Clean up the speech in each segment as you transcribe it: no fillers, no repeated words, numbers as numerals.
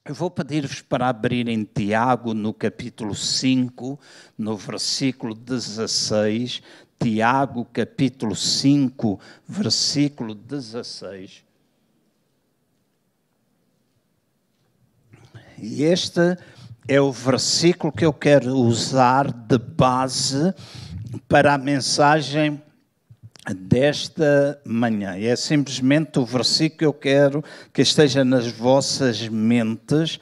Eu vou pedir-vos para abrirem Tiago no capítulo 5, no versículo 16. Tiago, capítulo 5, versículo 16. E este é o versículo que eu quero usar de base para a mensagem desta manhã. É simplesmente o versículo que eu quero que esteja nas vossas mentes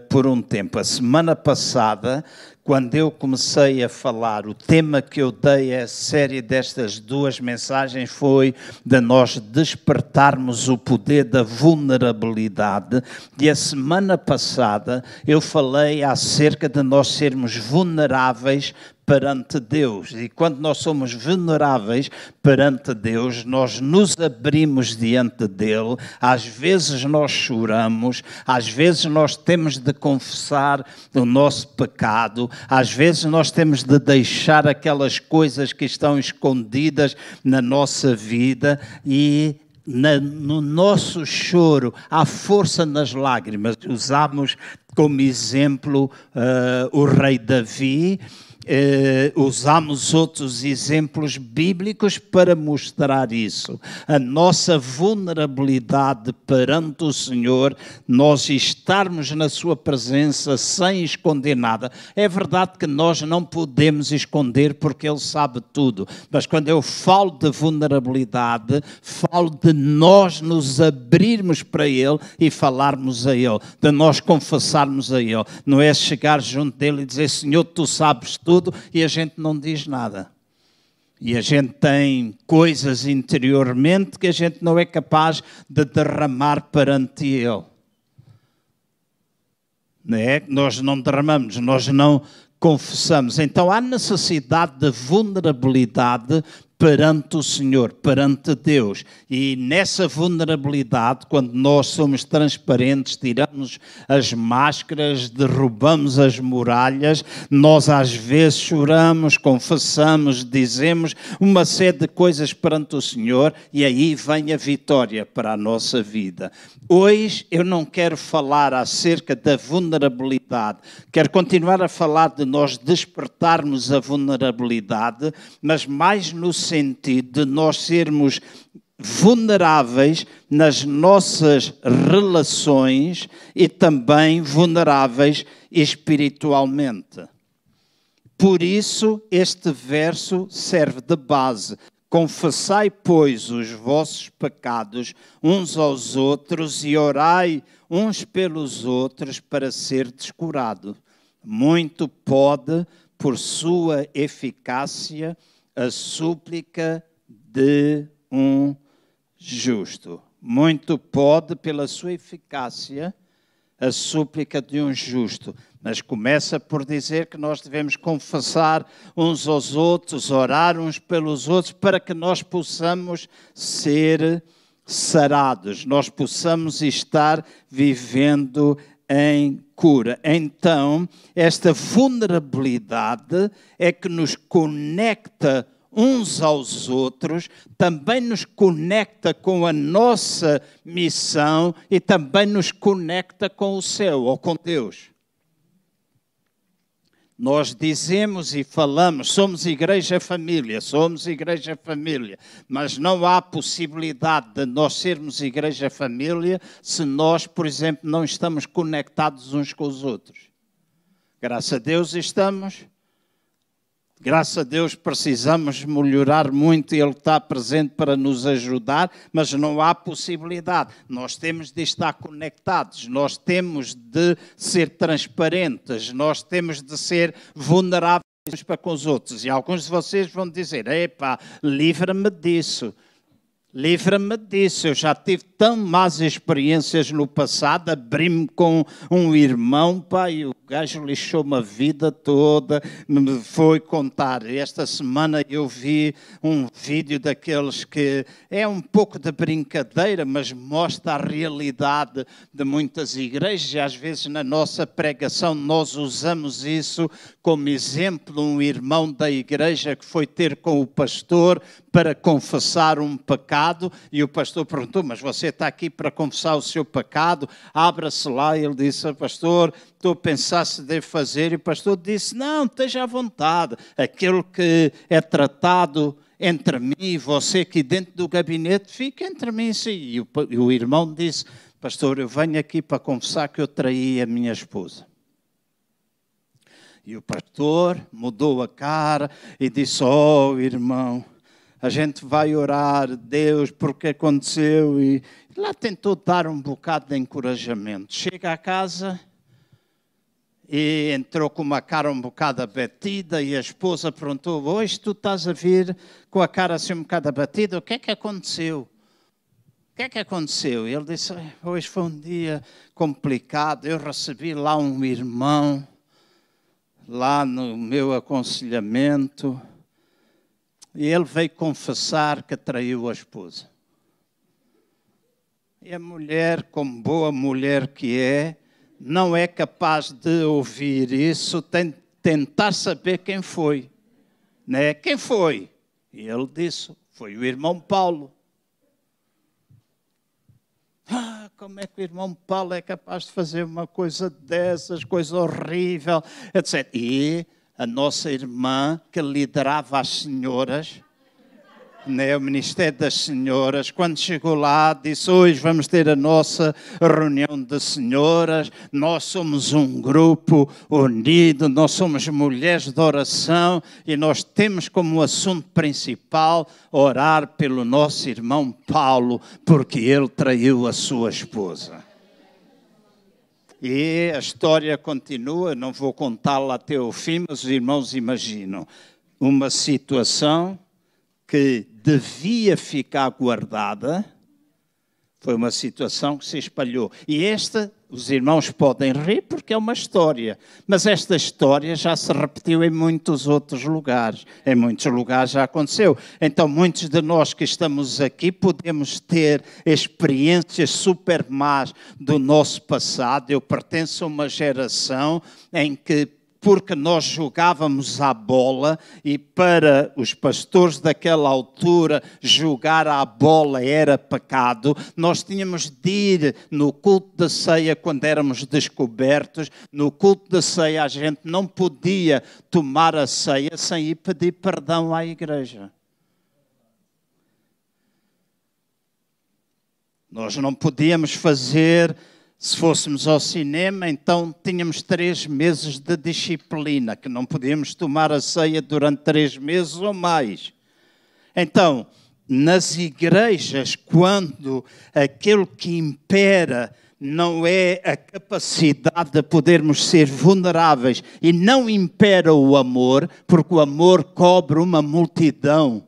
por um tempo. A semana passada, quando eu comecei a falar, o tema que eu dei à série destas duas mensagens foi de nós despertarmos o poder da vulnerabilidade. E a semana passada eu falei acerca de nós sermos vulneráveis perante Deus. E quando nós somos vulneráveis perante Deus, nós nos abrimos diante dele. Às vezes nós choramos, às vezes nós temos de confessar o nosso pecado, às vezes nós temos de deixar aquelas coisas que estão escondidas na nossa vida e no nosso choro há força nas lágrimas. Usamos como exemplo o rei Davi. Usamos outros exemplos bíblicos para mostrar isso. A nossa vulnerabilidade perante o Senhor, nós estarmos na sua presença sem esconder nada. É verdade que nós não podemos esconder porque Ele sabe tudo, mas quando eu falo de vulnerabilidade, falo de nós nos abrirmos para Ele e falarmos a Ele, de nós confessarmos a Ele. Não é chegar junto dele e dizer: Senhor, Tu sabes tudo, e a gente não diz nada. E a gente tem coisas interiormente que a gente não é capaz de derramar perante Ele. Não é? Nós não derramamos, nós não confessamos. Então há necessidade de vulnerabilidade perante o Senhor, perante Deus. E nessa vulnerabilidade, quando nós somos transparentes, tiramos as máscaras, derrubamos as muralhas, nós às vezes choramos, confessamos, dizemos uma série de coisas perante o Senhor e aí vem a vitória para a nossa vida. Hoje eu não quero falar acerca da vulnerabilidade, quero continuar a falar de nós despertarmos a vulnerabilidade, mas mais no sentido de nós sermos vulneráveis nas nossas relações e também vulneráveis espiritualmente. Por isso, este verso serve de base. Confessai, pois, os vossos pecados uns aos outros e orai uns pelos outros para serdes curados. Muito pode, por sua eficácia, a súplica de um justo. Muito pode, pela sua eficácia, a súplica de um justo. Mas começa por dizer que nós devemos confessar uns aos outros, orar uns pelos outros, para que nós possamos ser sarados, nós possamos estar vivendo em cura. Então, esta vulnerabilidade é que nos conecta uns aos outros, também nos conecta com a nossa missão e também nos conecta com o céu ou com Deus. Nós dizemos e falamos, somos igreja família, mas não há possibilidade de nós sermos igreja família se nós, por exemplo, não estamos conectados uns com os outros. Graças a Deus estamos. Graças a Deus precisamos melhorar muito e Ele está presente para nos ajudar, mas não há possibilidade. Nós temos de estar conectados, nós temos de ser transparentes, nós temos de ser vulneráveis para com os outros. E alguns de vocês vão dizer: epá, livra-me disso. Livra-me disso, eu já tive tão más experiências no passado, abri-me com um irmão, pai, o gajo lixou-me a vida toda, me foi contar. Esta semana eu vi um vídeo daqueles que é um pouco de brincadeira, mas mostra a realidade de muitas igrejas. Às vezes na nossa pregação nós usamos isso como exemplo, um irmão da igreja que foi ter com o pastor para confessar um pecado pecado, e o pastor perguntou, mas você está aqui para confessar o seu pecado? Abra-se lá. E ele disse, pastor, estou a pensar se devo fazer. E o pastor disse, não, esteja à vontade. Aquilo que é tratado entre mim e você aqui dentro do gabinete, fica entre mim, sim. E o irmão disse, pastor, eu venho aqui para confessar que eu traí a minha esposa. E o pastor mudou a cara e disse, oh, irmão, a gente vai orar, Deus, porque aconteceu. E lá tentou dar um bocado de encorajamento. Chega à casa e entrou com uma cara um bocado abatida e a esposa perguntou, hoje tu estás a vir com a cara assim um bocado abatida, o que é que aconteceu? O que é que aconteceu? E ele disse, hoje foi um dia complicado, eu recebi lá um irmão, lá no meu aconselhamento, e ele veio confessar que traiu a esposa. E a mulher, como boa mulher que é, não é capaz de ouvir isso, tem de tentar saber quem foi. Né? Quem foi? E ele disse, foi o irmão Paulo. Como é que o irmão Paulo é capaz de fazer uma coisa dessas, coisa horrível, etc. E a nossa irmã, que liderava as senhoras, né, o Ministério das Senhoras, quando chegou lá, disse, hoje vamos ter a nossa reunião de senhoras, nós somos um grupo unido, nós somos mulheres de oração e nós temos como assunto principal orar pelo nosso irmão Paulo, porque ele traiu a sua esposa. E a história continua, não vou contá-la até o fim, mas os irmãos imaginam uma situação que devia ficar guardada, foi uma situação que se espalhou. E esta, os irmãos podem rir porque é uma história, mas esta história já se repetiu em muitos outros lugares. Em muitos lugares já aconteceu. Então, muitos de nós que estamos aqui podemos ter experiências super más do nosso passado. Eu pertenço a uma geração em que, porque nós jogávamos à bola e para os pastores daquela altura jogar à bola era pecado, nós tínhamos de ir no culto da ceia quando éramos descobertos. No culto da ceia a gente não podia tomar a ceia sem ir pedir perdão à igreja. Nós não podíamos fazer... Se fôssemos ao cinema, então tínhamos 3 meses de disciplina, que não podíamos tomar a ceia durante 3 meses ou mais. Então, nas igrejas, quando aquilo que impera não é a capacidade de podermos ser vulneráveis e não impera o amor, porque o amor cobre uma multidão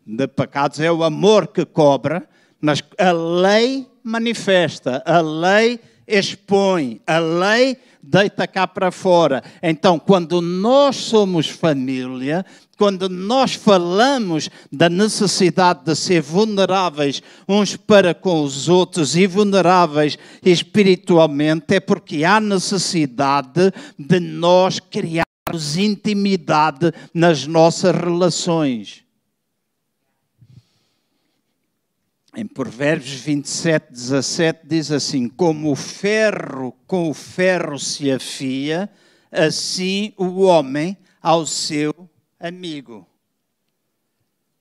de pecados, é o amor que cobra, mas a lei manifesta, a lei expõe, a lei deita cá para fora. Então, quando nós somos família, quando nós falamos da necessidade de ser vulneráveis uns para com os outros e vulneráveis espiritualmente, é porque há necessidade de nós criarmos intimidade nas nossas relações. Em Provérbios 27, 17 diz assim, como o ferro com o ferro se afia, assim o homem ao seu amigo.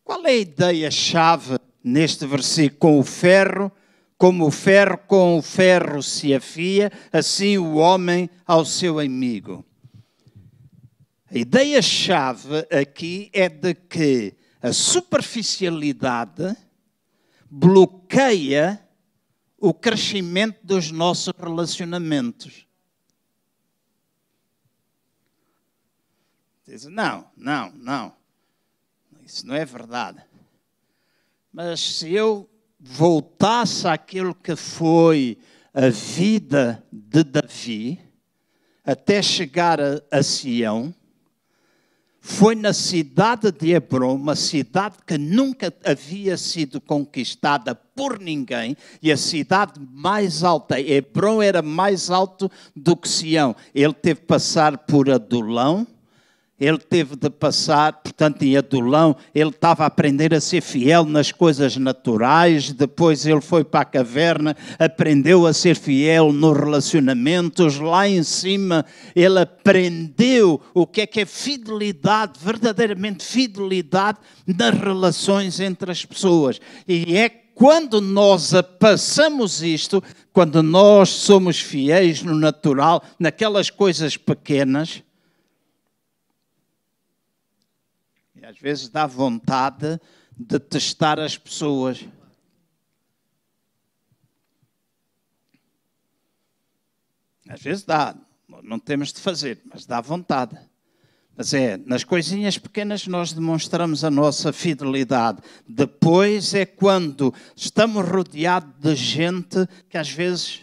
Qual é a ideia-chave neste versículo? Com o ferro, como o ferro com o ferro se afia, assim o homem ao seu amigo. A ideia-chave aqui é de que a superficialidade bloqueia o crescimento dos nossos relacionamentos. Dizem, não, isso não é verdade. Mas se eu voltasse àquilo que foi a vida de Davi, até chegar a Sião, foi na cidade de Hebrom, uma cidade que nunca havia sido conquistada por ninguém, e a cidade mais alta, Hebrom era mais alto do que Sião. Ele teve que passar por Adulão, Ele teve de passar, portanto, em Adulão, ele estava a aprender a ser fiel nas coisas naturais, depois ele foi para a caverna, aprendeu a ser fiel nos relacionamentos, lá em cima ele aprendeu o que é fidelidade, verdadeiramente fidelidade nas relações entre as pessoas. E é quando nós passamos isto, quando nós somos fiéis no natural, naquelas coisas pequenas, às vezes dá vontade de testar as pessoas. Às vezes dá, não temos de fazer, mas dá vontade. Mas nas coisinhas pequenas nós demonstramos a nossa fidelidade. Depois é quando estamos rodeados de gente que às vezes,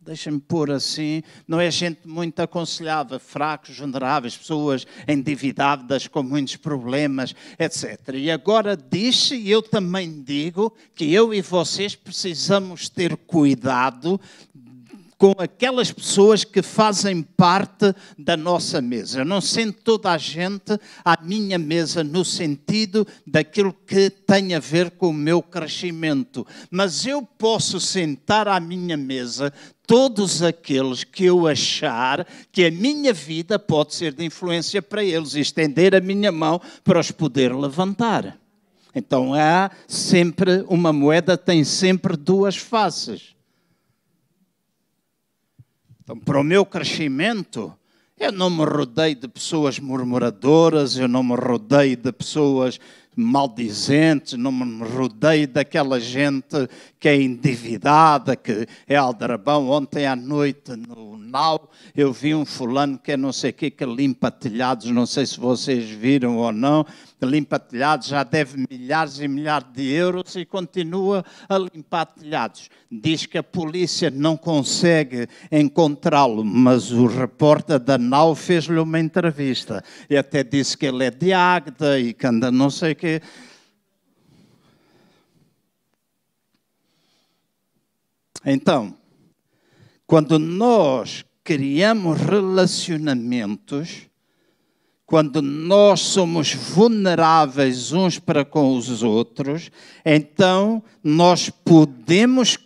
deixa-me pôr assim, não é gente muito aconselhável, fracos, vulneráveis, pessoas endividadas com muitos problemas, etc. E agora diz-se, e eu também digo, que eu e vocês precisamos ter cuidado com aquelas pessoas que fazem parte da nossa mesa. Eu não sento toda a gente à minha mesa no sentido daquilo que tem a ver com o meu crescimento. Mas eu posso sentar à minha mesa todos aqueles que eu achar que a minha vida pode ser de influência para eles, e estender a minha mão para os poder levantar. Então há sempre, uma moeda tem sempre duas faces. Então, para o meu crescimento, eu não me rodeio de pessoas murmuradoras, eu não me rodeio de pessoas maldizentes, não me rodeio daquela gente que é endividada, que é aldrabão. Ontem à noite, no Nau, eu vi um fulano que é não sei o que limpa telhados, não sei se vocês viram ou não, limpa telhados, já deve milhares e milhares de euros e continua a limpar telhados. Diz que a polícia não consegue encontrá-lo, mas o repórter da Nau fez-lhe uma entrevista e até disse que ele é de Águeda e que anda não sei o quê. Então, quando nós criamos relacionamentos, quando nós somos vulneráveis uns para com os outros, então nós podemos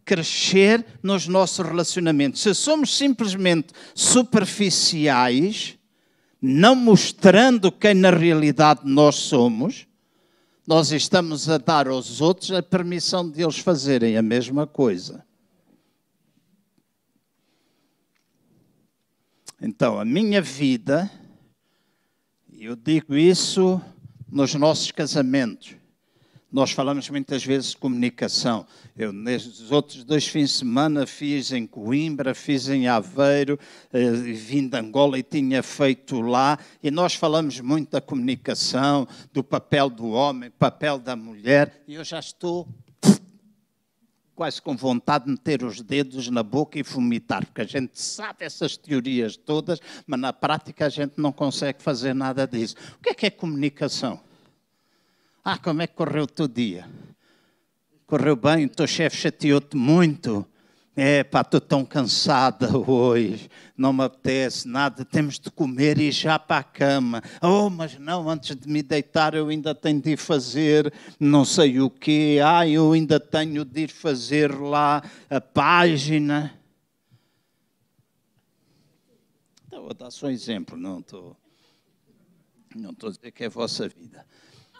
crescer nos nossos relacionamentos. Se somos simplesmente superficiais, não mostrando quem na realidade nós somos, nós estamos a dar aos outros a permissão de eles fazerem a mesma coisa. Então, a minha vida, eu digo isso nos nossos casamentos. Nós falamos muitas vezes de comunicação. Eu, nestes outros 2 fins de semana, fiz em Coimbra, fiz em Aveiro, vim de Angola e tinha feito lá. E nós falamos muito da comunicação, do papel do homem, do papel da mulher. E eu já estou quase com vontade de meter os dedos na boca e vomitar, porque a gente sabe essas teorias todas, mas na prática a gente não consegue fazer nada disso. O que é comunicação? Como é que correu o teu dia? Correu bem? O teu chefe chateou-te muito? Estou tão cansada hoje, não me apetece nada, temos de comer e ir já para a cama. Mas não, antes de me deitar eu ainda tenho de ir fazer não sei o quê. Eu ainda tenho de ir fazer lá a página. Então, vou dar só um exemplo, não estou a dizer que é a vossa vida.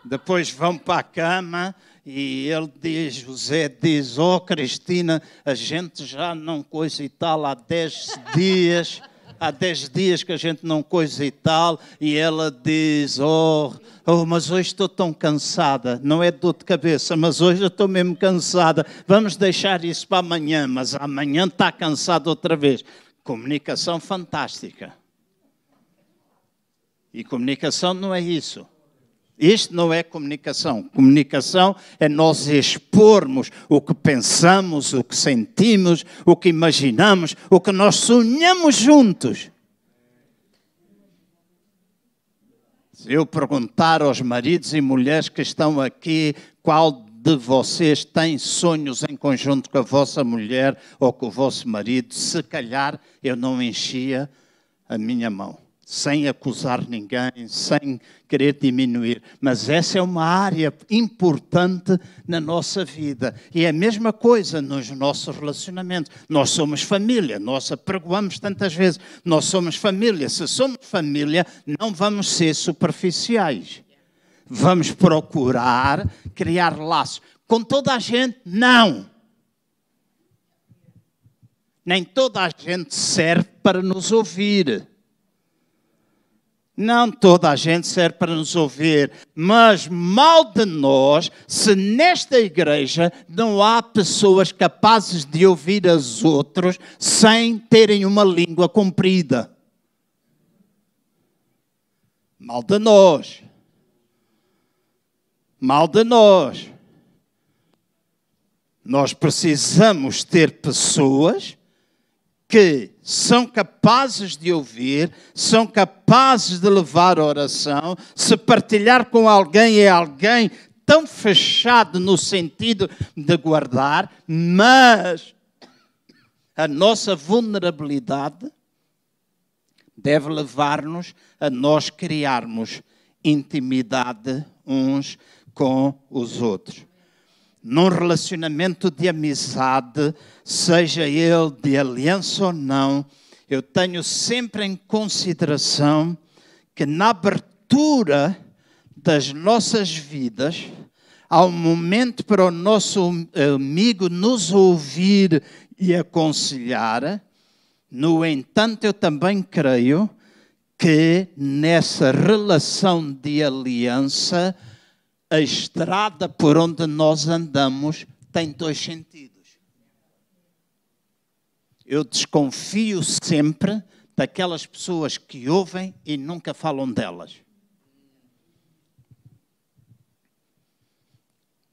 Depois vão para a cama e ele diz, José diz, Cristina, a gente já não coisa e tal, há 10 dias que a gente não coisa e tal, e ela diz, mas hoje estou tão cansada, não é dor de cabeça, mas hoje eu estou mesmo cansada, vamos deixar isso para amanhã, mas amanhã está cansado outra vez. Comunicação fantástica. E comunicação não é isso. Isto não é comunicação. Comunicação é nós expormos o que pensamos, o que sentimos, o que imaginamos, o que nós sonhamos juntos. Se eu perguntar aos maridos e mulheres que estão aqui qual de vocês tem sonhos em conjunto com a vossa mulher ou com o vosso marido, se calhar eu não enchia a minha mão. sem acusar ninguém, sem querer diminuir. Mas essa é uma área importante na nossa vida. E é a mesma coisa nos nossos relacionamentos. Nós somos família, nós apregoamos tantas vezes, nós somos família. Se somos família, não vamos ser superficiais. Vamos procurar criar laços. Com toda a gente, não. Nem toda a gente serve para nos ouvir. Não toda a gente serve para nos ouvir, mas mal de nós se nesta igreja não há pessoas capazes de ouvir os outros sem terem uma língua comprida. Mal de nós. Mal de nós. Nós precisamos ter pessoas que são capazes de ouvir, são capazes de levar a oração. Se partilhar com alguém é alguém tão fechado no sentido de guardar, mas a nossa vulnerabilidade deve levar-nos a nós criarmos intimidade uns com os outros. Num relacionamento de amizade, seja ele de aliança ou não, eu tenho sempre em consideração que na abertura das nossas vidas, há um momento para o nosso amigo nos ouvir e aconselhar. No entanto, eu também creio que nessa relação de aliança, a estrada por onde nós andamos tem dois sentidos. Eu desconfio sempre daquelas pessoas que ouvem e nunca falam delas.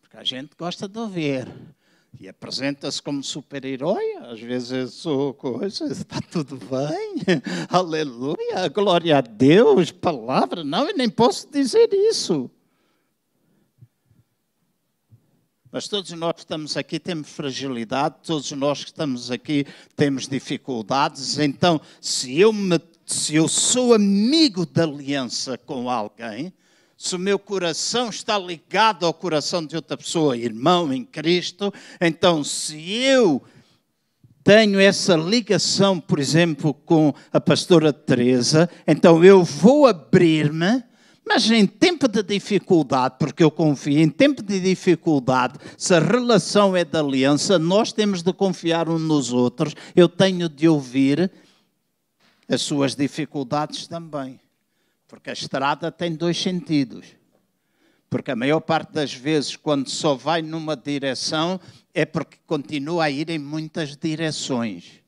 Porque a gente gosta de ouvir. E apresenta-se como super-herói. Às vezes eu sou coisa, está tudo bem. Aleluia, glória a Deus, palavra. Não, eu nem posso dizer isso. Mas todos nós que estamos aqui temos fragilidade, todos nós que estamos aqui temos dificuldades. Então, se eu sou amigo de aliança com alguém, se o meu coração está ligado ao coração de outra pessoa, irmão em Cristo, então se eu tenho essa ligação, por exemplo, com a pastora Teresa, então eu vou abrir-me. Mas em tempo de dificuldade, porque eu confio, em tempo de dificuldade, se a relação é de aliança, nós temos de confiar uns nos outros. Eu tenho de ouvir as suas dificuldades também. Porque a estrada tem dois sentidos. Porque a maior parte das vezes, quando só vai numa direção, é porque continua a ir em muitas direções.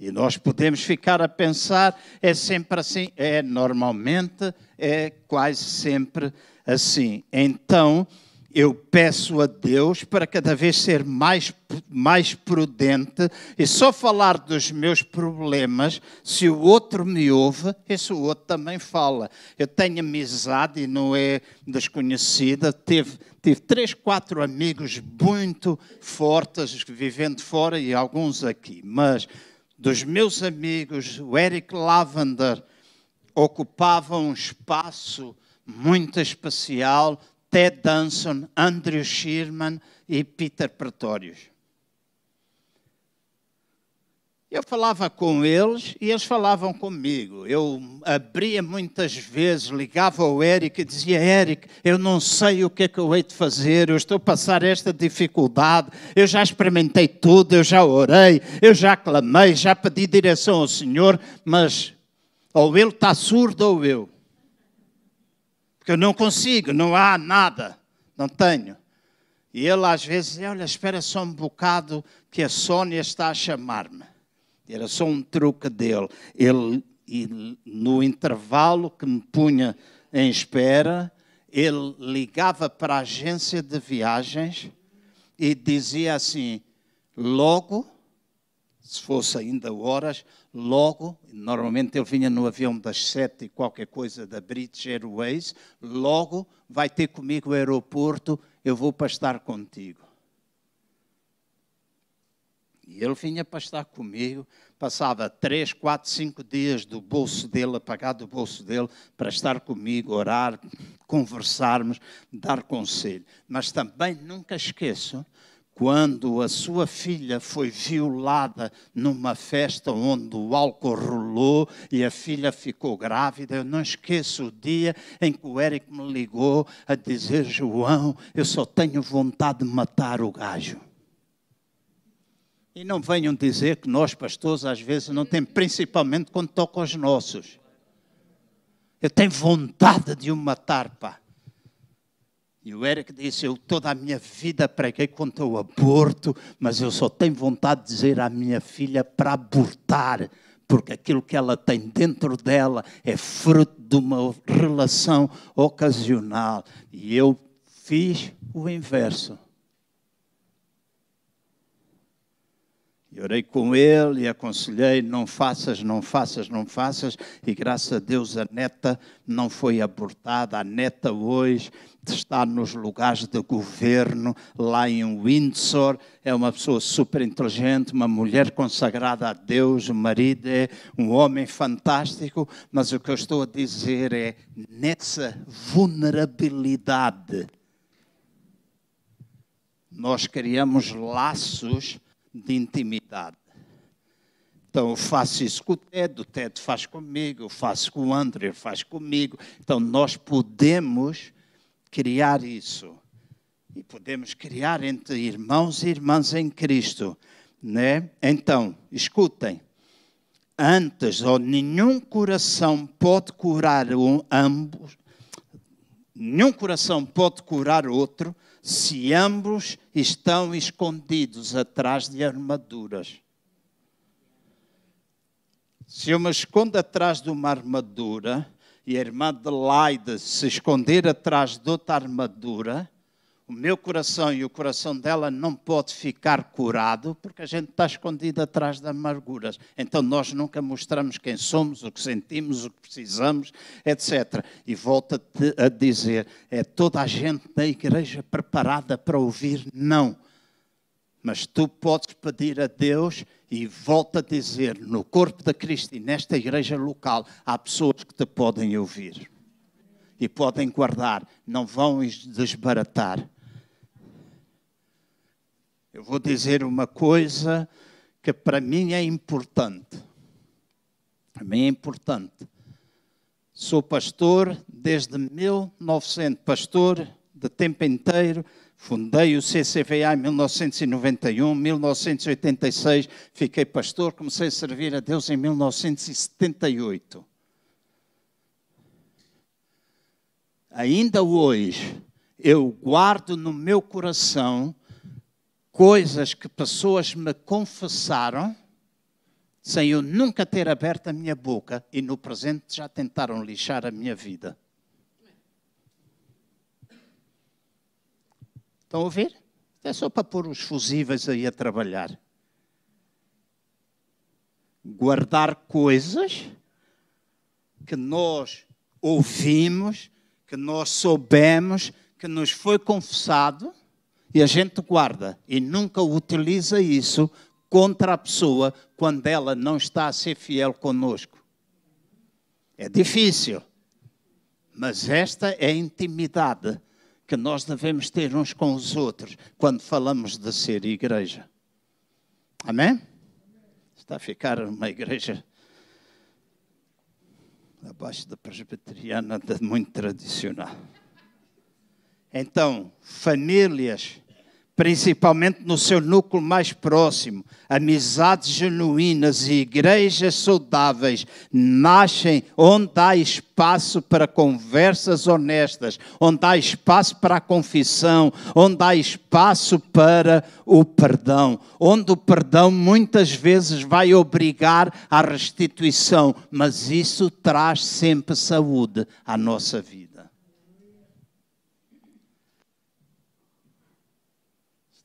E nós podemos ficar a pensar, é sempre assim? Normalmente é quase sempre assim. Então, eu peço a Deus para cada vez ser mais prudente e só falar dos meus problemas. Se o outro me ouve, esse o outro também fala. Eu tenho amizade e não é desconhecida. Tive 3, 4 amigos muito fortes, vivendo fora e alguns aqui. Mas dos meus amigos, o Eric Lavender ocupava um espaço muito especial, Ted Danson, Andrew Sherman e Peter Pretorius. Eu falava com eles e eles falavam comigo. Eu abria muitas vezes, ligava ao Eric e dizia: Eric, eu não sei o que é que eu hei de fazer, eu estou a passar esta dificuldade, eu já experimentei tudo, eu já orei, eu já clamei, já pedi direção ao Senhor, mas ou ele está surdo ou eu. Porque eu não consigo, não há nada, não tenho. E ele às vezes dizia: olha, espera só um bocado que a Sónia está a chamar-me. Era só um truque dele. Ele, no intervalo que me punha em espera, ele ligava para a agência de viagens e dizia assim: logo, se fosse ainda horas, logo, normalmente ele vinha no avião das 7 e qualquer coisa da British Airways, logo vai ter comigo o aeroporto, eu vou para estar contigo. E ele vinha para estar comigo, passava 3, 4, 5 dias do bolso dele, a pagar do bolso dele, para estar comigo, orar, conversarmos, dar conselho. Mas também nunca esqueço, quando a sua filha foi violada numa festa onde o álcool rolou e a filha ficou grávida, eu não esqueço o dia em que o Érico me ligou a dizer: João, eu só tenho vontade de matar o gajo. E não venham dizer que nós, pastores, às vezes não temos, principalmente quando toca aos nossos. Eu tenho vontade de o matar, pá. E o Érico disse: eu toda a minha vida preguei contra o aborto, mas eu só tenho vontade de dizer à minha filha para abortar, porque aquilo que ela tem dentro dela é fruto de uma relação ocasional. E eu fiz o inverso. E orei com ele e aconselhei: não faças, não faças, não faças. E graças a Deus a neta não foi abortada. A neta hoje está nos lugares de governo, lá em Windsor. É uma pessoa super inteligente, uma mulher consagrada a Deus. O marido é um homem fantástico. Mas o que eu estou a dizer é, nessa vulnerabilidade, nós criamos laços de intimidade. Então eu faço isso com o Ted faz comigo, eu faço com o André, faz comigo. Então nós podemos criar isso. E podemos criar entre irmãos e irmãs em Cristo, né? Então, escutem. Antes, nenhum coração pode curar ambos. Nenhum coração pode curar outro se ambos estão escondidos atrás de armaduras. Se eu me escondo atrás de uma armadura e a irmã Adelaide se esconder atrás de outra armadura, o meu coração e o coração dela não pode ficar curado porque a gente está escondido atrás de amarguras. Então nós nunca mostramos quem somos, o que sentimos, o que precisamos, etc. E volto-te a dizer, é toda a gente da igreja preparada para ouvir? Não. Mas tu podes pedir a Deus e volto a dizer, no corpo de Cristo e nesta igreja local, há pessoas que te podem ouvir. E podem guardar, não vão desbaratar. Eu vou dizer uma coisa que para mim é importante. Para mim é importante. Sou pastor desde 1900, pastor de tempo inteiro. Fundei o CCVA em 1991, 1986 fiquei pastor, comecei a servir a Deus em 1978. Ainda hoje, eu guardo no meu coração coisas que pessoas me confessaram sem eu nunca ter aberto a minha boca e no presente já tentaram lixar a minha vida. Estão a ouvir? É só para pôr os fusíveis aí a trabalhar. Guardar coisas que nós ouvimos, que nós soubemos, que nos foi confessado, e a gente guarda e nunca utiliza isso contra a pessoa quando ela não está a ser fiel conosco. É difícil, mas esta é a intimidade que nós devemos ter uns com os outros quando falamos de ser igreja. Amém? Está a ficar uma igreja abaixo da presbiteriana, muito tradicional. Então, famílias, principalmente no seu núcleo mais próximo, amizades genuínas e igrejas saudáveis nascem onde há espaço para conversas honestas, onde há espaço para a confissão, onde há espaço para o perdão, onde o perdão muitas vezes vai obrigar à restituição, mas isso traz sempre saúde à nossa vida.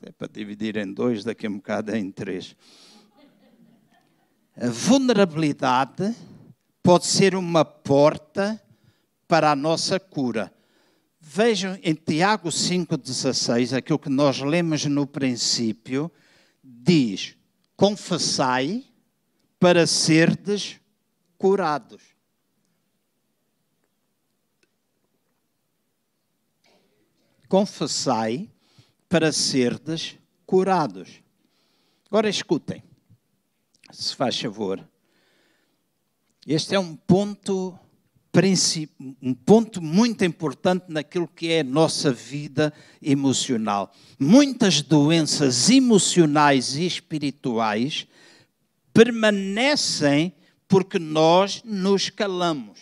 É para dividir em 2, daqui a um bocado é em 3. A vulnerabilidade pode ser uma porta para a nossa cura. Vejam em Tiago 5,16, aquilo que nós lemos no princípio, diz: confessai para serdes curados. Confessai para serdes curados. Agora escutem, se faz favor. Este é um ponto muito importante naquilo que é a nossa vida emocional. Muitas doenças emocionais e espirituais permanecem porque nós nos calamos.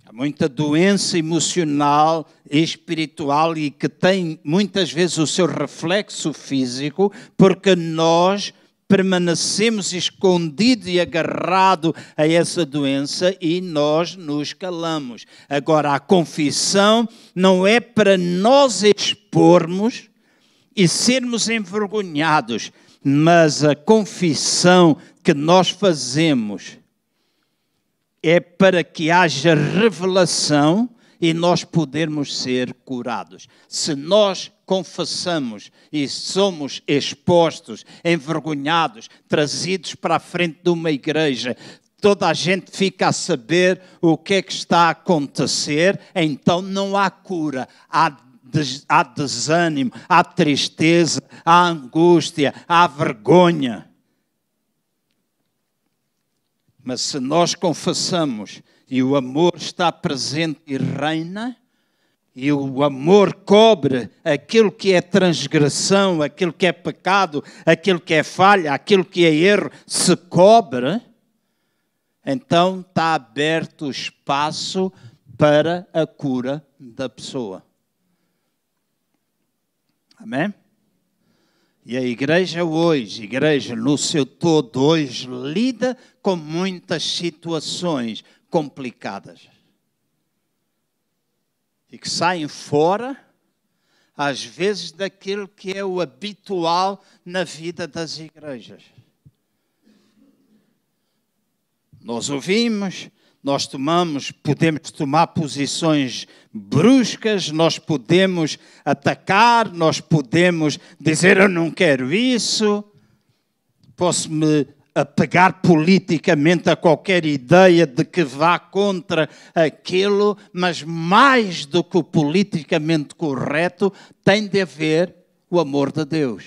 Há muita doença emocional e espiritual e que tem muitas vezes o seu reflexo físico porque nós permanecemos escondidos e agarrados a essa doença e nós nos calamos. Agora, a confissão não é para nós expormos e sermos envergonhados, mas a confissão que nós fazemos é para que haja revelação e nós podermos ser curados. Se nós confessamos e somos expostos, envergonhados, trazidos para a frente de uma igreja, toda a gente fica a saber o que é que está a acontecer, então não há cura, há desânimo, há tristeza, há angústia, há vergonha. Mas se nós confessamos e o amor está presente e reina, e o amor cobre aquilo que é transgressão, aquilo que é pecado, aquilo que é falha, aquilo que é erro, se cobre, então está aberto o espaço para a cura da pessoa. Amém? E a igreja no seu todo hoje, lida com muitas situações complicadas. E que saem fora, às vezes, daquilo que é o habitual na vida das igrejas. Nós ouvimos, podemos tomar posições bruscas, nós podemos atacar, nós podemos dizer eu não quero isso, posso me apegar politicamente a qualquer ideia de que vá contra aquilo, mas mais do que o politicamente correto, tem de haver o amor de Deus.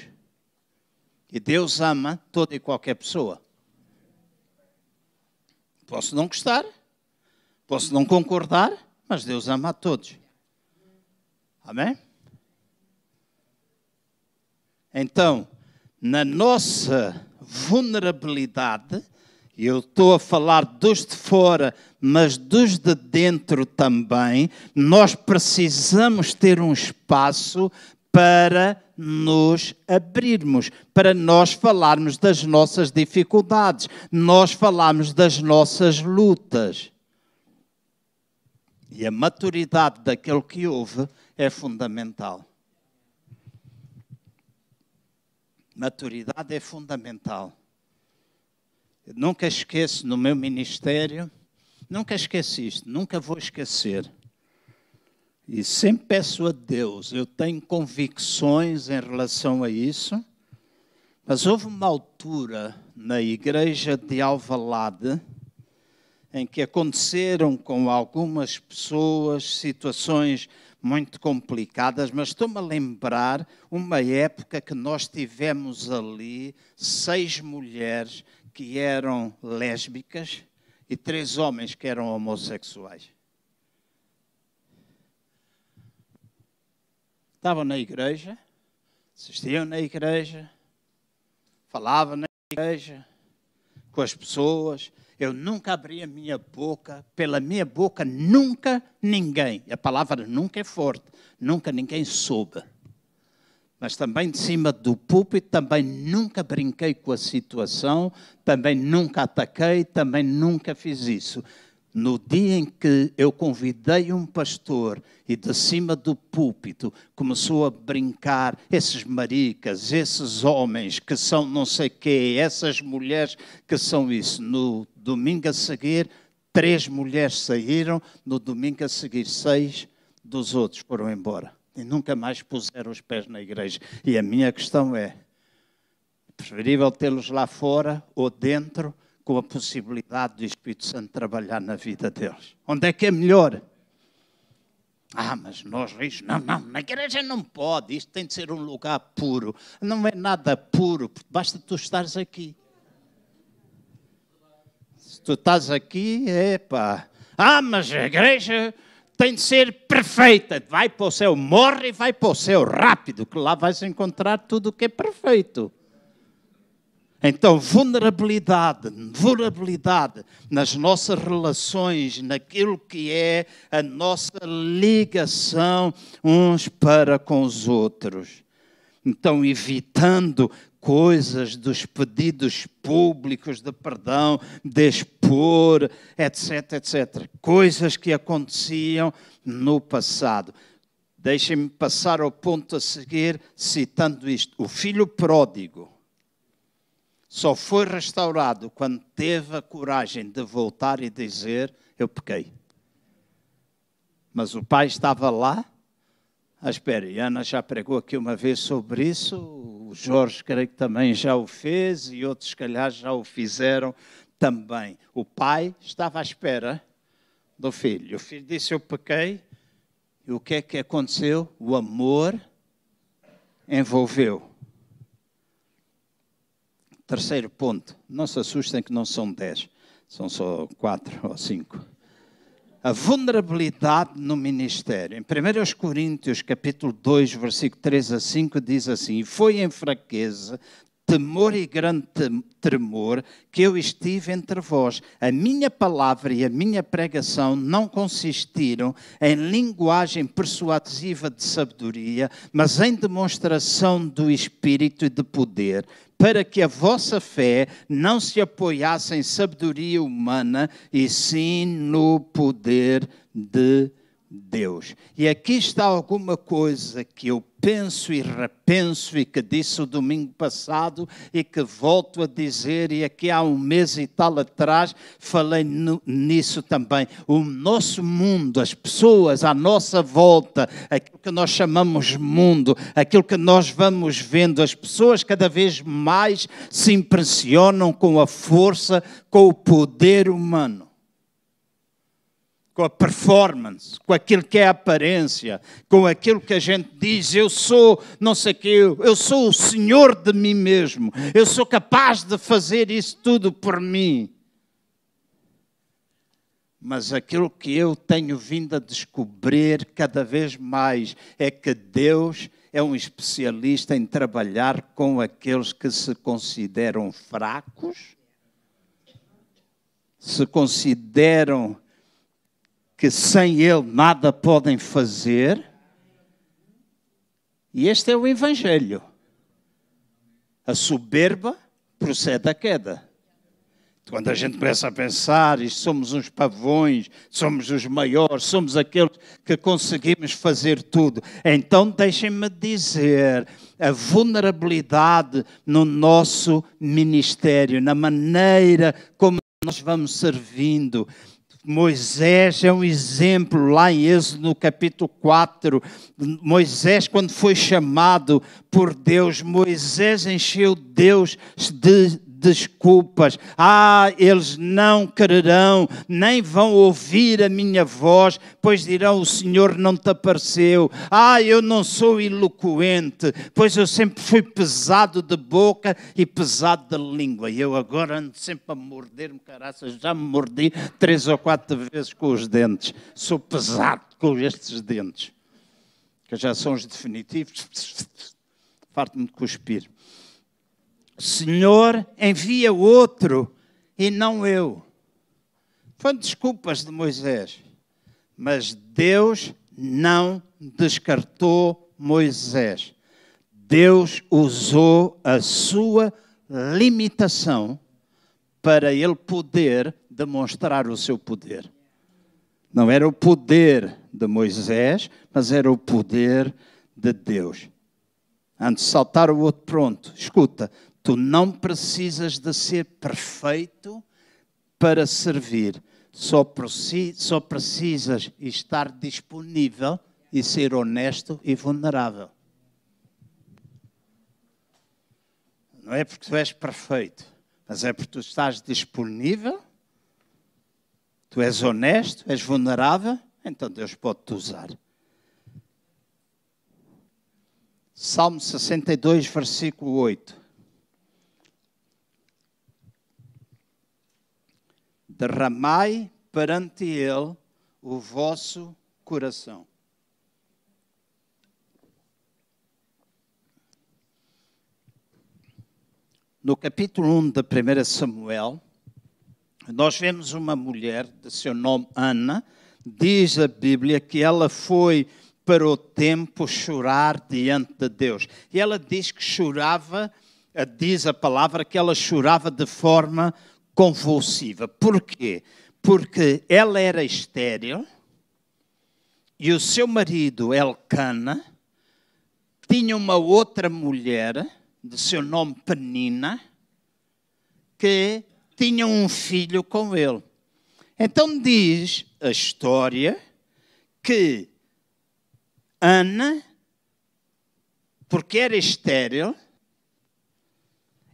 E Deus ama toda e qualquer pessoa. Posso não gostar, posso não concordar, mas Deus ama a todos. Amém? Então, na nossa vulnerabilidade, e eu estou a falar dos de fora, mas dos de dentro também, nós precisamos ter um espaço para nos abrirmos, para nós falarmos das nossas dificuldades, nós falarmos das nossas lutas. E a maturidade daquele que ouve é fundamental. Maturidade é fundamental. Eu nunca esqueço no meu ministério, nunca esqueci isto, nunca vou esquecer. E sempre peço a Deus, eu tenho convicções em relação a isso, mas houve uma altura na igreja de Alvalade em que aconteceram com algumas pessoas situações muito complicadas, mas estou-me a lembrar uma época que nós tivemos ali 6 mulheres que eram lésbicas e 3 homens que eram homossexuais. Estavam na igreja, assistiam na igreja, falavam na igreja com as pessoas. Eu nunca abri a minha boca, pela minha boca nunca ninguém, a palavra nunca é forte, nunca ninguém soube. Mas também de cima do púlpito, também nunca brinquei com a situação, também nunca ataquei, também nunca fiz isso. No dia em que eu convidei um pastor e de cima do púlpito começou a brincar, esses maricas, esses homens que são não sei quê, essas mulheres que são isso. No domingo a seguir, 3 mulheres saíram, no domingo a seguir 6 dos outros foram embora. E nunca mais puseram os pés na igreja. E a minha questão é, preferível tê-los lá fora ou dentro, com a possibilidade do Espírito Santo trabalhar na vida deles. Onde é que é melhor? Mas nós reis, não, na igreja não pode, isto tem de ser um lugar puro. Não é nada puro, basta tu estares aqui. Se tu estás aqui, mas a igreja tem de ser perfeita. Vai para o céu, morre e vai para o céu rápido, que lá vais encontrar tudo o que é perfeito. Então, vulnerabilidade nas nossas relações, naquilo que é a nossa ligação uns para com os outros. Então, evitando coisas dos pedidos públicos de perdão, de expor, etc, etc. Coisas que aconteciam no passado. Deixem-me passar ao ponto a seguir, citando isto. O filho pródigo só foi restaurado quando teve a coragem de voltar e dizer, eu pequei. Mas o pai estava lá à espera. E Ana já pregou aqui uma vez sobre isso, o Jorge creio que também já o fez e outros se calhar já o fizeram também. O pai estava à espera do filho. O filho disse, eu pequei. E o que é que aconteceu? O amor envolveu. Terceiro ponto, não se assustem que não são 10, são só 4 ou 5. A vulnerabilidade no ministério. Em 1 Coríntios, capítulo 2, versículo 3 a 5, diz assim, e foi em fraqueza, temor e grande tremor que eu estive entre vós. A minha palavra e a minha pregação não consistiram em linguagem persuasiva de sabedoria, mas em demonstração do Espírito e de poder, para que a vossa fé não se apoiasse em sabedoria humana, e sim no poder de Deus. E aqui está alguma coisa que eu penso e repenso e que disse o domingo passado e que volto a dizer, e aqui há um mês e tal atrás falei nisso também. O nosso mundo, as pessoas à nossa volta, aquilo que nós chamamos mundo, aquilo que nós vamos vendo, as pessoas cada vez mais se impressionam com a força, com o poder humano, com a performance, com aquilo que é a aparência, com aquilo que a gente diz, eu sou não sei o quê, eu sou o senhor de mim mesmo, eu sou capaz de fazer isso tudo por mim. Mas aquilo que eu tenho vindo a descobrir cada vez mais é que Deus é um especialista em trabalhar com aqueles que se consideram fracos, se consideram que sem Ele nada podem fazer. E este é o Evangelho. A soberba procede da queda. Quando a gente começa a pensar, e somos uns pavões, somos os maiores, somos aqueles que conseguimos fazer tudo. Então deixem-me dizer, a vulnerabilidade no nosso ministério, na maneira como nós vamos servindo. Moisés é um exemplo, lá em Êxodo, no capítulo 4, Moisés, quando foi chamado por Deus, Moisés encheu Deus de desculpas. Eles não quererão, nem vão ouvir a minha voz, pois dirão, o Senhor não te apareceu. Eu não sou eloquente, pois eu sempre fui pesado de boca e pesado de língua. E eu agora ando sempre a morder-me, caraças, já me mordi 3 ou 4 vezes com os dentes. Sou pesado com estes dentes, que já são os definitivos. Farto-me de cuspir. Senhor, envia outro e não eu. Foram desculpas de Moisés. Mas Deus não descartou Moisés. Deus usou a sua limitação para ele poder demonstrar o seu poder. Não era o poder de Moisés, mas era o poder de Deus. Antes de saltar o outro, pronto, escuta. Tu não precisas de ser perfeito para servir. Só precisas estar disponível e ser honesto e vulnerável. Não é porque tu és perfeito, mas é porque tu estás disponível, tu és honesto, és vulnerável, então Deus pode te usar. Salmo 62, versículo 8. Derramai perante Ele o vosso coração. No capítulo 1 da 1 Samuel, nós vemos uma mulher de seu nome Ana. Diz a Bíblia que ela foi para o templo chorar diante de Deus. E ela diz que chorava, diz a palavra que ela chorava de forma convulsiva. Por quê? Porque ela era estéril e o seu marido, Elcana, tinha uma outra mulher, de seu nome Penina, que tinha um filho com ele. Então diz a história que Ana, porque era estéril,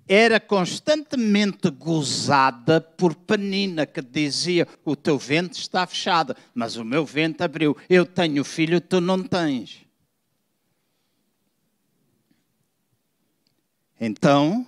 era constantemente gozada por Penina, que dizia: o teu ventre está fechado, mas o meu ventre abriu. Eu tenho filho, tu não tens. Então,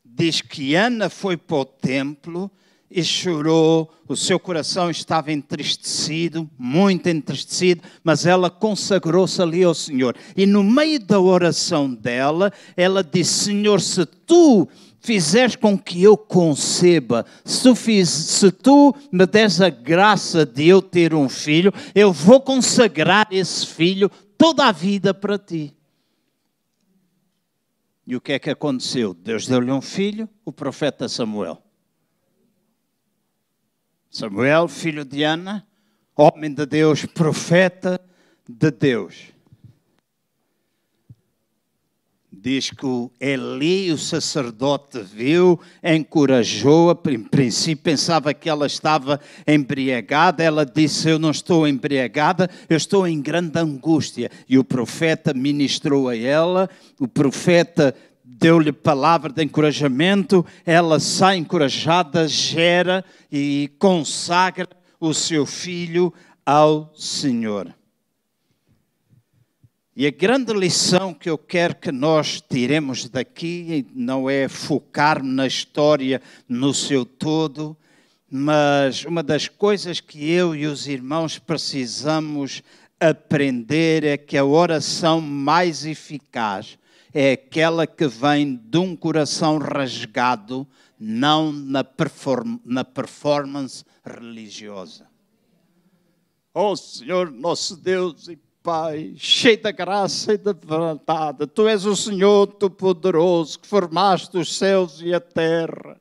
diz que Ana foi para o templo e chorou, o seu coração estava entristecido, muito entristecido, mas ela consagrou-se ali ao Senhor. E no meio da oração dela, ela disse: Senhor, se tu fizeres com que eu conceba, se tu me des a graça de eu ter um filho, eu vou consagrar esse filho toda a vida para ti. E o que é que aconteceu? Deus deu-lhe um filho, o profeta Samuel. Samuel, filho de Ana, homem de Deus, profeta de Deus. Diz que o Eli, o sacerdote, viu, encorajou-a. Em princípio pensava que ela estava embriagada. Ela disse: eu não estou embriagada, eu estou em grande angústia. E o profeta ministrou a ela, o profeta deu-lhe palavra de encorajamento. Ela sai encorajada, gera e consagra o seu filho ao Senhor. E a grande lição que eu quero que nós tiremos daqui não é focar na história no seu todo, mas uma das coisas que eu e os irmãos precisamos aprender é que a oração mais eficaz é aquela que vem de um coração rasgado, não na performance religiosa. Oh Senhor, nosso Deus e Pai, cheio da graça e da verdade, Tu és o Senhor Todo-Poderoso, que formaste os céus e a terra.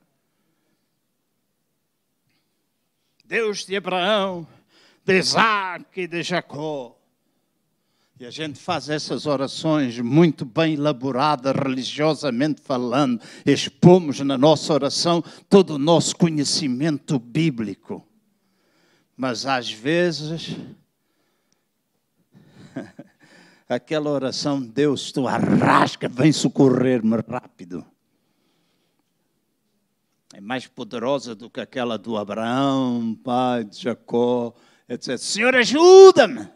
Deus de Abraão, de Isaac e de Jacó. E a gente faz essas orações muito bem elaboradas, religiosamente falando. Expomos na nossa oração todo o nosso conhecimento bíblico. Mas às vezes, aquela oração, Deus, Tu arrasca, vem socorrer-me rápido. É mais poderosa do que aquela do Abraão, pai de Jacó, etc. Senhor, ajuda-me.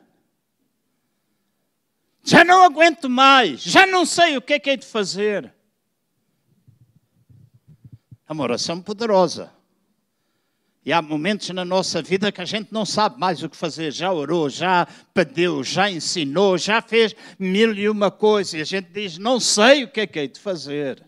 Já não aguento mais, já não sei o que é que hei de fazer. É uma oração poderosa. E há momentos na nossa vida que a gente não sabe mais o que fazer. Já orou, já pediu, já ensinou, já fez 1001 coisa. E a gente diz: não sei o que é que hei de fazer.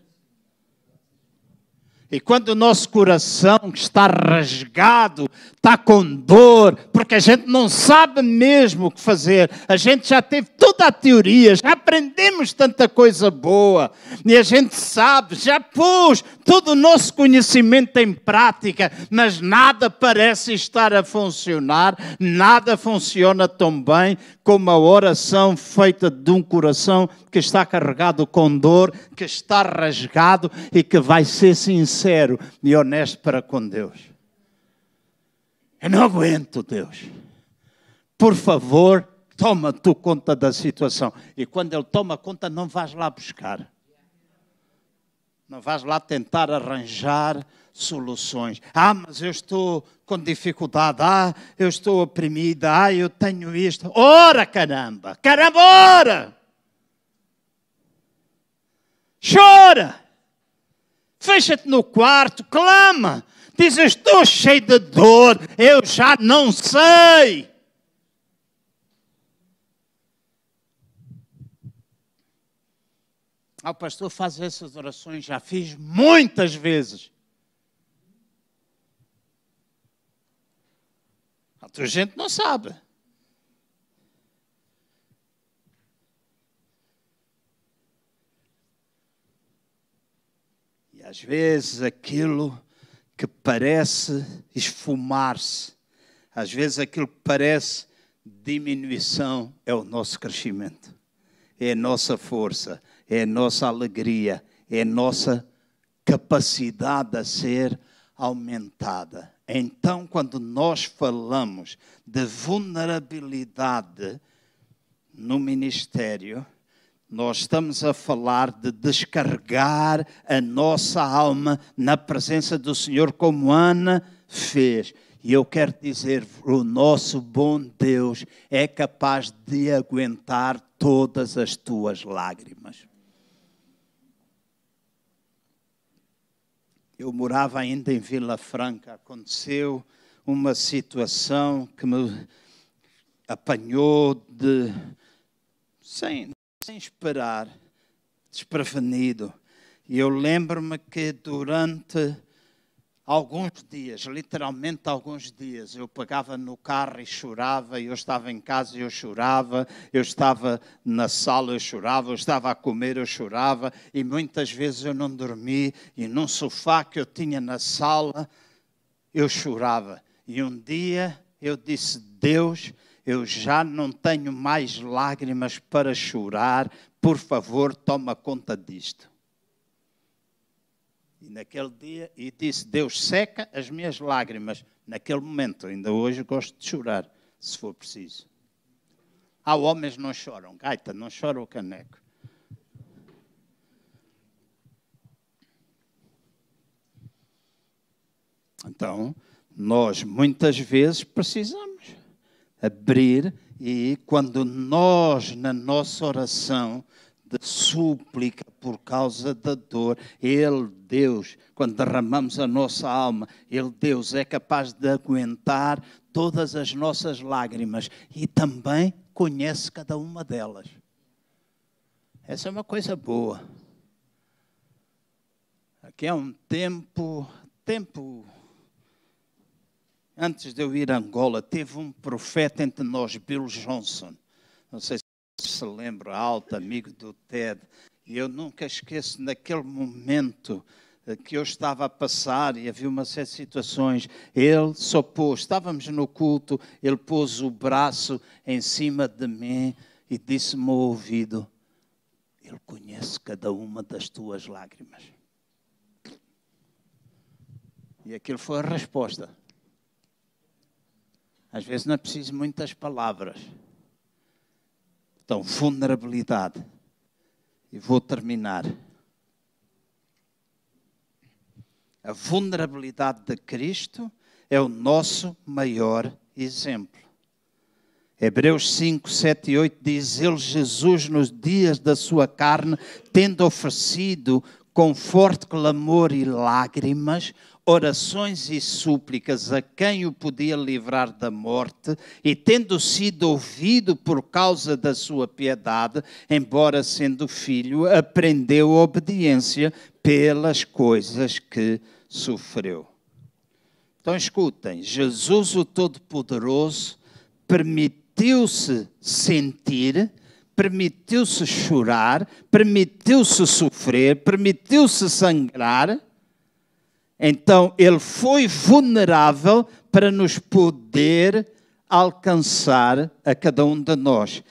E quando o nosso coração está rasgado, está com dor, porque a gente não sabe mesmo o que fazer, a gente já teve toda a teoria, já aprendemos tanta coisa boa, e a gente sabe, já pôs todo o nosso conhecimento em prática, mas nada parece estar a funcionar, nada funciona tão bem como a oração feita de um coração que está carregado com dor, que está rasgado e que vai ser sincero e honesto para com Deus. Eu não aguento, Deus. Por favor, toma tu conta da situação. E quando Ele toma conta, não vais lá buscar. Não vais lá tentar arranjar soluções. Ah, mas eu estou com dificuldade. Ah, eu estou oprimida. Ah, eu tenho isto. Ora, caramba! Caramba, ora! Chora! Fecha-te no quarto, clama. Diz, eu estou cheio de dor. Eu já não sei. O pastor faz essas orações, já fiz muitas vezes. A outra gente não sabe. E às vezes aquilo que parece esfumar-se, às vezes aquilo que parece diminuição, é o nosso crescimento, é a nossa força, é a nossa alegria, é a nossa capacidade a ser aumentada. Então, quando nós falamos de vulnerabilidade no ministério, nós estamos a falar de descarregar a nossa alma na presença do Senhor, como Ana fez. E eu quero dizer, o nosso bom Deus é capaz de aguentar todas as tuas lágrimas. Eu morava ainda em Vila Franca. Aconteceu uma situação que me apanhou sem esperar, desprevenido. E eu lembro-me que durante alguns dias, literalmente alguns dias, eu pegava no carro e chorava, eu estava em casa e eu chorava, eu estava na sala, eu chorava, eu estava a comer, eu chorava, e muitas vezes eu não dormi, e num sofá que eu tinha na sala, eu chorava. E um dia eu disse, Deus, eu já não tenho mais lágrimas para chorar, por favor, toma conta disto. E naquele dia, e disse, Deus, seca as minhas lágrimas. Naquele momento, ainda hoje gosto de chorar, se for preciso. Há homens que não choram, gaita, não chora o caneco. Então, nós muitas vezes precisamos abrir, e quando nós, na nossa oração de súplica por causa da dor, Ele, Deus, quando derramamos a nossa alma, Ele, Deus, é capaz de aguentar todas as nossas lágrimas e também conhece cada uma delas. Essa é uma coisa boa. Aqui há um tempo antes de eu ir a Angola, teve um profeta entre nós, Bill Johnson. Não sei se lembra, alto, amigo do Ted. E eu nunca esqueço, naquele momento que eu estava a passar e havia uma série de situações, ele só pôs, estávamos no culto, ele pôs o braço em cima de mim e disse-me ao ouvido, Ele conhece cada uma das tuas lágrimas. E aquilo foi a resposta. Às vezes não é preciso muitas palavras. Então, vulnerabilidade. E vou terminar. A vulnerabilidade de Cristo é o nosso maior exemplo. Hebreus 5, 7 e 8 diz, Ele, Jesus, nos dias da sua carne, tendo oferecido com forte clamor e lágrimas, orações e súplicas a quem o podia livrar da morte, e tendo sido ouvido por causa da sua piedade, embora sendo filho, aprendeu a obediência pelas coisas que sofreu. Então escutem, Jesus o Todo-Poderoso permitiu-se sentir, permitiu-se chorar, permitiu-se sofrer, permitiu-se sangrar. Então, ele foi vulnerável para nos poder alcançar a cada um de nós.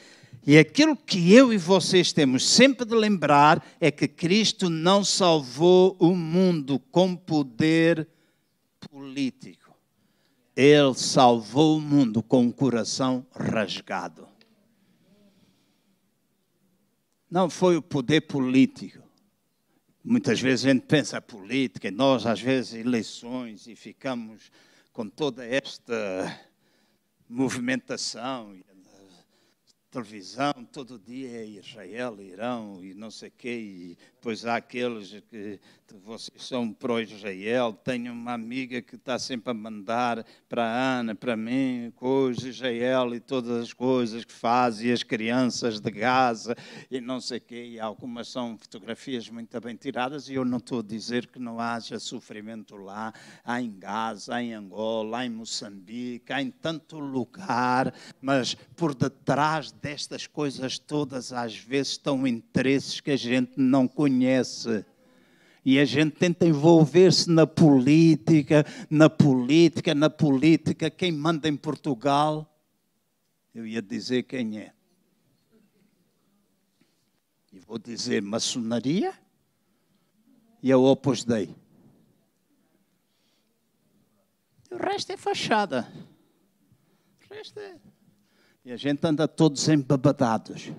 E aquilo que eu e vocês temos sempre de lembrar é que Cristo não salvou o mundo com poder político. Ele salvou o mundo com um coração rasgado. Não foi o poder político. Muitas vezes a gente pensa a política, e nós às vezes eleições, e ficamos com toda esta movimentação, televisão, todo dia é Israel, Irão e não sei o quê, e depois há aqueles que vocês são pró-Israel. Tenho uma amiga que está sempre a mandar para a Ana, para mim, coisas, Israel e todas as coisas que faz, e as crianças de Gaza e não sei o quê, e algumas são fotografias muito bem tiradas, e eu não estou a dizer que não haja sofrimento lá, há em Gaza, há em Angola, há em Moçambique, há em tanto lugar, mas por detrás destas coisas todas, às vezes estão interesses que a gente não conhece. E a gente tenta envolver-se na política. Quem manda em Portugal, eu ia dizer quem é. E vou dizer maçonaria e a Opus Dei. O resto é fachada. O resto é... E a gente anda todos embabadados.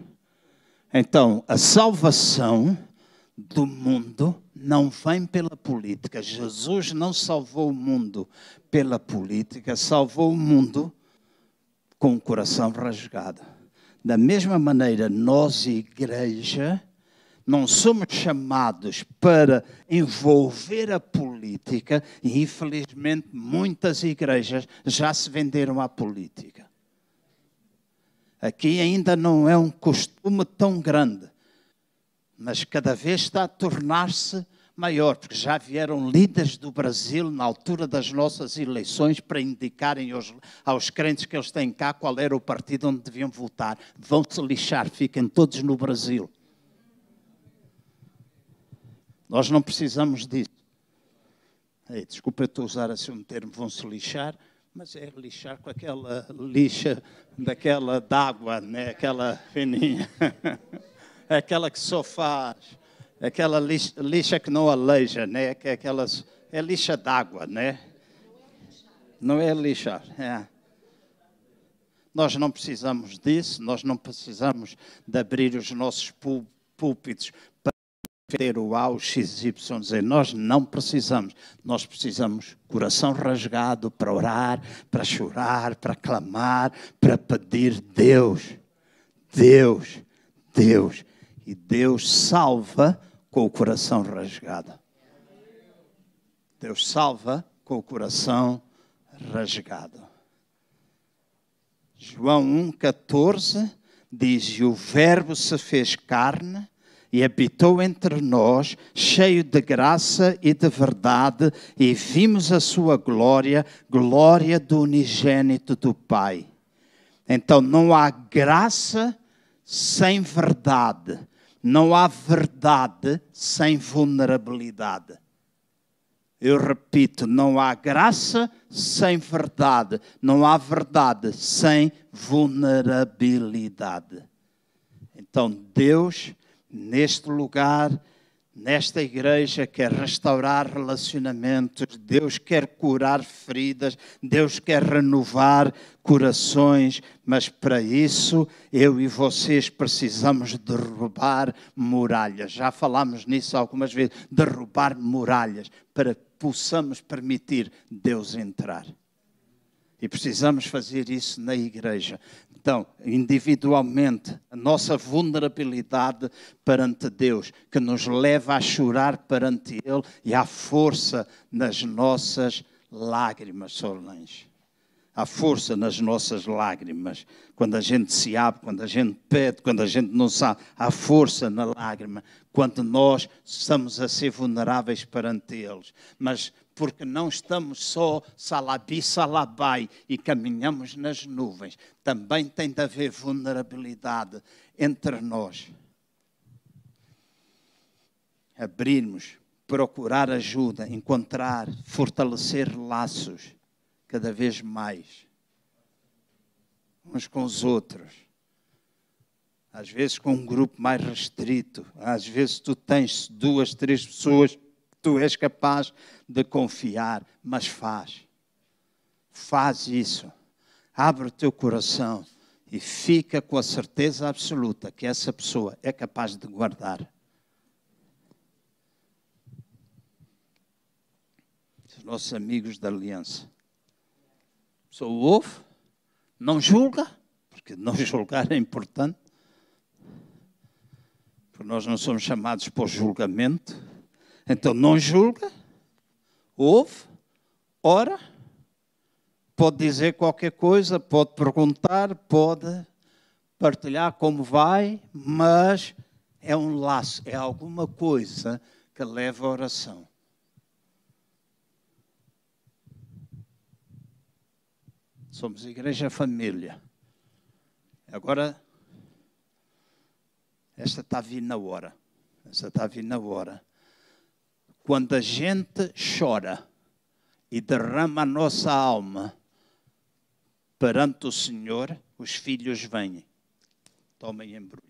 Então, a salvação do mundo não vem pela política. Jesus não salvou o mundo pela política, salvou o mundo com o coração rasgado. Da mesma maneira, nós, igreja, não somos chamados para envolver a política, e infelizmente muitas igrejas já se venderam à política. Aqui ainda não é um costume tão grande, mas cada vez está a tornar-se maior, porque já vieram líderes do Brasil na altura das nossas eleições para indicarem aos crentes que eles têm cá qual era o partido onde deviam votar. Vão-se lixar, fiquem todos no Brasil. Nós não precisamos disso. Desculpa, eu estou a usar assim um termo, vão-se lixar, mas é lixar com aquela lixa daquela d'água, né? Aquela fininha, aquela que só faz, aquela lixa que não aleija, né? Que é aquelas, é lixa d'água, né? Não é lixar, é. Nós não precisamos disso, nós não precisamos de abrir os nossos púlpitos para ter o A, o X, Y, Z. Nós não precisamos. Nós precisamos coração rasgado para orar, para chorar, para clamar, para pedir Deus. Deus, Deus. E Deus salva com o coração rasgado. Deus salva com o coração rasgado. João 1,14 diz: e o Verbo se fez carne e habitou entre nós, cheio de graça e de verdade, e vimos a sua glória, glória do unigênito do Pai. Então não há graça sem verdade, não há verdade sem vulnerabilidade. Eu repito, não há graça sem verdade, não há verdade sem vulnerabilidade. Então Deus, neste lugar, nesta igreja, quer restaurar relacionamentos, Deus quer curar feridas, Deus quer renovar corações, mas para isso eu e vocês precisamos derrubar muralhas. Já falámos nisso algumas vezes, derrubar muralhas para que possamos permitir Deus entrar. E precisamos fazer isso na igreja. Então, individualmente, a nossa vulnerabilidade perante Deus, que nos leva a chorar perante Ele, e há força nas nossas lágrimas, Solange. Há força nas nossas lágrimas. Quando a gente se abre, quando a gente pede, quando a gente não sabe, há força na lágrima. Quando nós estamos a ser vulneráveis perante eles. Mas porque não estamos só salabi, salabai e caminhamos nas nuvens. Também tem de haver vulnerabilidade entre nós. Abrirmos, procurar ajuda, encontrar, fortalecer laços cada vez mais. Uns com os outros. Às vezes com um grupo mais restrito. Às vezes tu tens 2, 3 pessoas que tu és capaz de confiar, mas faz. Faz isso. Abre o teu coração e fica com a certeza absoluta que essa pessoa é capaz de guardar. Os nossos amigos da aliança. A pessoa ouve, não julga, porque não julgar é importante, porque nós não somos chamados para o julgamento. Então não julga, ouve, ora, pode dizer qualquer coisa, pode perguntar, pode partilhar como vai, mas é um laço, é alguma coisa que leva à oração. Somos igreja família. Agora, esta está a vir na hora. Esta está a vir na hora. Quando a gente chora e derrama a nossa alma perante o Senhor, os filhos vêm. Tomem embrulho.